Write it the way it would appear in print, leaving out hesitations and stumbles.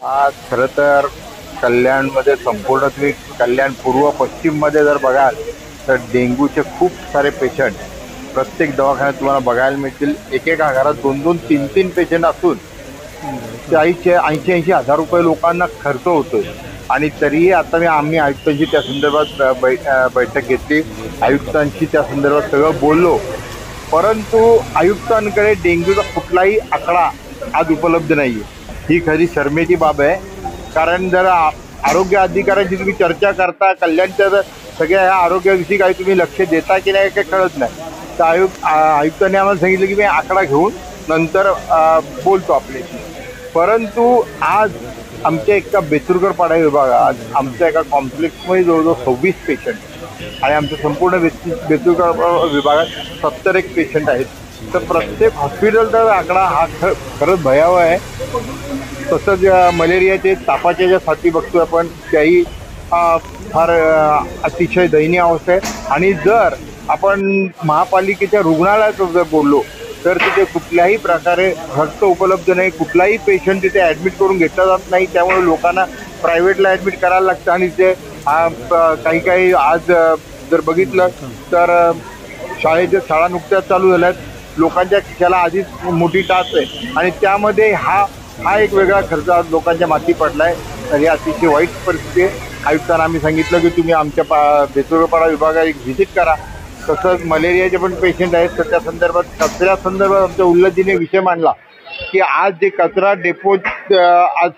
आज खरं तर कल्याणमध्ये संपूर्ण तुम्ही कल्याण पूर्व पश्चिममध्ये जर बघाल तर डेंग्यूचे खूप सारे पेशंट प्रत्येक दवाखान्यात तुम्हाला बघायला मिळतील. एकेका घरात 2-2, 3-3 पेशंट असून 80-80 हजार रुपये लोकांना खर्च होतोय. आणि तरीही आता आम्ही आयुक्तांशी त्या संदर्भात बैठक घेतली. आयुक्तांशी त्या संदर्भात सगळं बोललो, परंतु आयुक्तांकडे डेंग्यूचा कुठलाही आकडा आज उपलब्ध नाही आहे. ही खरी शर्मेची बाब आहे. कारण जर आरोग्य अधिकाऱ्यांची तुम्ही चर्चा करता, कल्याणच्या सगळ्या ह्या आरोग्याविषयी काही तुम्ही लक्ष देता की नाही काही कळत नाही. तर आयुक्तांनी आम्हाला सांगितलं की मी आकडा घेऊन नंतर बोलतो आपल्याशी. परंतु आज आमच्या एका बेतुरकर पाडा विभागात आमच्या एका कॉम्प्लेक्समध्ये जवळजवळ 26 पेशंट आणि आमच्या संपूर्ण बेतुरकर विभागात 70 पेशंट आहेत. तर प्रत्येक हॉस्पिटलचा आकडा हा खरंच भयावह आहे. तसंच मलेरियाचे तापाच्या ज्या साथी बघतो आपण त्याही फार अतिशय दयनीय अवस्था आहे. आणि जर आपण महापालिकेच्या रुग्णालयात जर बोललो तर तिथे कुठल्याही प्रकारे रक्त उपलब्ध नाही. कुठलाही पेशंट तिथे ॲडमिट करून घेतला जात नाही. त्यामुळे लोकांना प्रायव्हेटला ॲडमिट करायला लागतं. आणि ते काही आज जर बघितलं तर शाळा नुकत्याच चालू झाल्यात. लोकांच्या खिशाला आधीच मोठी टाच आहे आणि त्यामध्ये हा एक वेगळा खर्च आज लोकांच्या माथी पडलाय. तर ही अतिशय वाईट परिस्थिती आहे. आयुक्तांना आम्ही सांगितलं की तुम्ही आमच्या बेतुरपाडा विभागात एक व्हिजिट करा. तसंच मलेरियाचे पण पेशंट आहेत तर त्या संदर्भात कचऱ्या संदर्भात आमच्या उल्लजीने विषय मांडला की आज जे कचरा डेपो आज